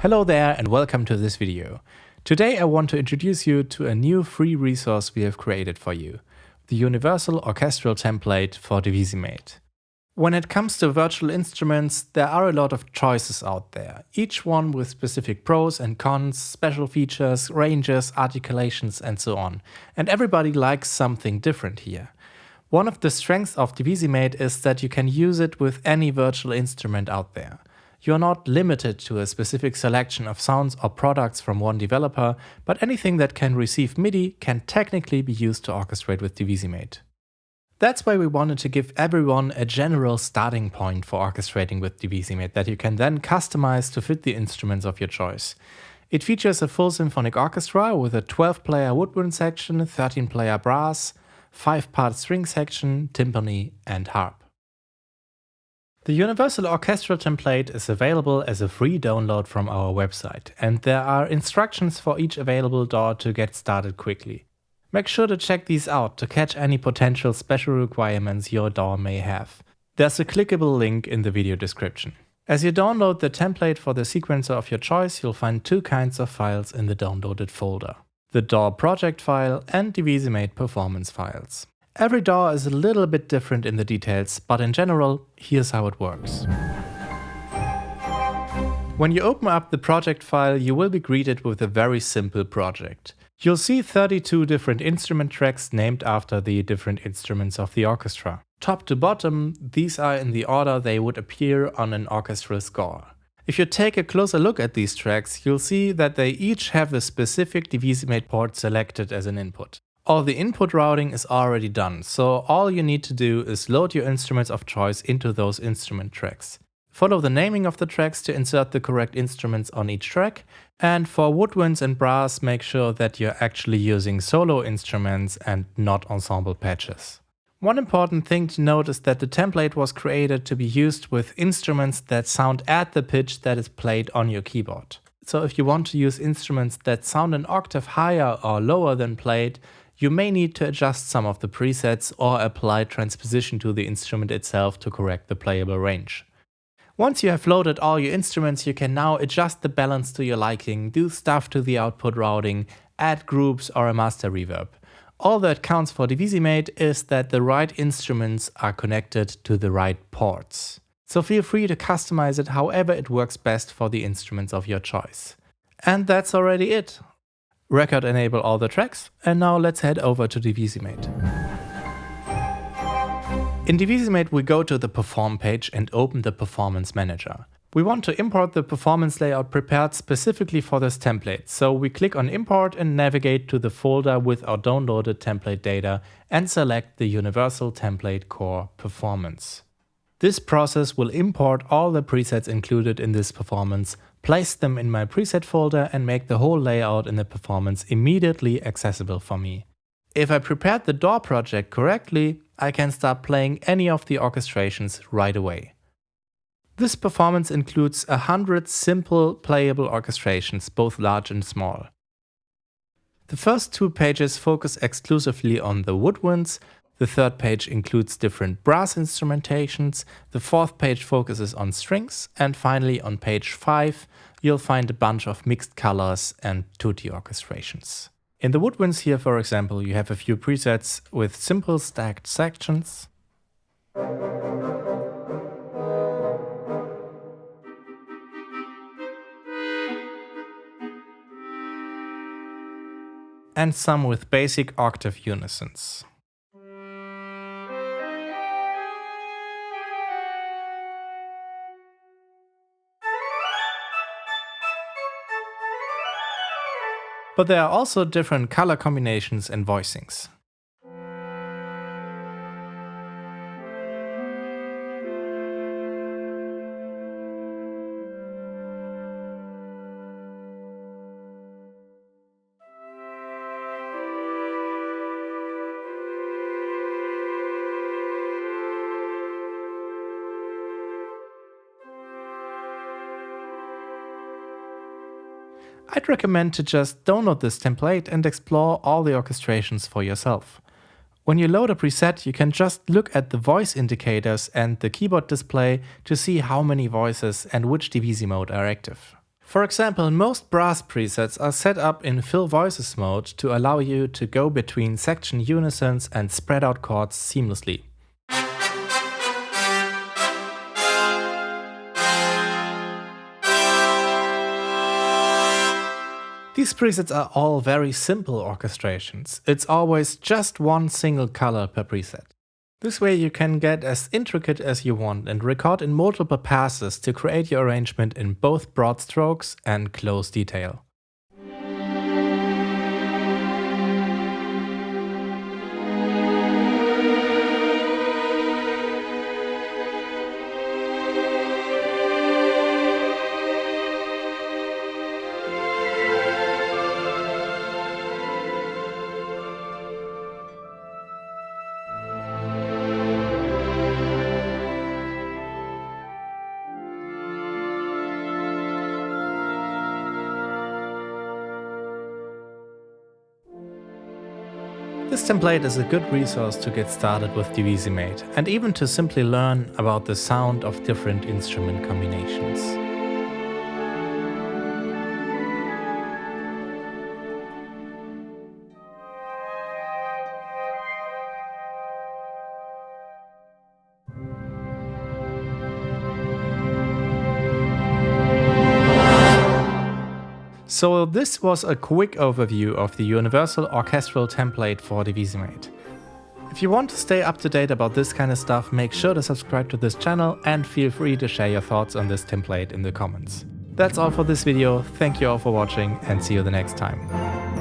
Hello there and welcome to this video. Today I want to introduce you to a new free resource we have created for you, the Universal Orchestral template for Divisimate. When it comes to virtual instruments, there are a lot of choices out there, each one with specific pros and cons, special features, ranges, articulations and so on. And everybody likes something different here. One of the strengths of Divisimate is that you can use it with any virtual instrument out there. You're not limited to a specific selection of sounds or products from one developer, but anything that can receive MIDI can technically be used to orchestrate with Divisimate. That's why we wanted to give everyone a general starting point for orchestrating with Divisimate that you can then customize to fit the instruments of your choice. It features a full symphonic orchestra with a 12-player woodwind section, 13-player brass, 5-part string section, timpani and harp. The Universal Orchestral template is available as a free download from our website, and there are instructions for each available DAW to get started quickly. Make sure to check these out to catch any potential special requirements your DAW may have. There's a clickable link in the video description. As you download the template for the sequencer of your choice, you'll find two kinds of files in the downloaded folder: the DAW project file and Divisimate performance files. Every DAW is a little bit different in the details, but in general, here's how it works. When you open up the project file, you will be greeted with a very simple project. You'll see 32 different instrument tracks named after the different instruments of the orchestra. Top to bottom, these are in the order they would appear on an orchestral score. If you take a closer look at these tracks, you'll see that they each have a specific Divisimate port selected as an input. All the input routing is already done, so all you need to do is load your instruments of choice into those instrument tracks. Follow the naming of the tracks to insert the correct instruments on each track, and for woodwinds and brass, make sure that you're actually using solo instruments and not ensemble patches. One important thing to note is that the template was created to be used with instruments that sound at the pitch that is played on your keyboard. So if you want to use instruments that sound an octave higher or lower than played, you may need to adjust some of the presets or apply transposition to the instrument itself to correct the playable range. Once you have loaded all your instruments, you can now adjust the balance to your liking, do stuff to the output routing, add groups or a master reverb. All that counts for Divisimate is that the right instruments are connected to the right ports. So feel free to customize it however it works best for the instruments of your choice. And that's already it. Record enable all the tracks, and now let's head over to Divisimate. In Divisimate we go to the Perform page and open the Performance Manager. We want to import the performance layout prepared specifically for this template, so we click on Import and navigate to the folder with our downloaded template data and select the Universal Template Core Performance. This process will import all the presets included in this performance, place them in my preset folder and make the whole layout in the performance immediately accessible for me. If I prepared the DAW project correctly, I can start playing any of the orchestrations right away. This performance includes 100 simple playable orchestrations, both large and small. The first two pages focus exclusively on the woodwinds. The third page includes different brass instrumentations, the fourth page focuses on strings, and finally on page 5 you'll find a bunch of mixed colors and tutti orchestrations. In the woodwinds here, for example, you have a few presets with simple stacked sections, and some with basic octave unisons. But there are also different color combinations and voicings. I'd recommend to just download this template and explore all the orchestrations for yourself. When you load a preset, you can just look at the voice indicators and the keyboard display to see how many voices and which DVC mode are active. For example, most brass presets are set up in fill voices mode to allow you to go between section unisons and spread out chords seamlessly. These presets are all very simple orchestrations. It's always just one single color per preset. This way you can get as intricate as you want and record in multiple passes to create your arrangement in both broad strokes and close detail. This template is a good resource to get started with Divisimate and even to simply learn about the sound of different instrument combinations. So this was a quick overview of the universal orchestral template for Divisimate. If you want to stay up to date about this kind of stuff, make sure to subscribe to this channel and feel free to share your thoughts on this template in the comments. That's all for this video, thank you all for watching and see you the next time.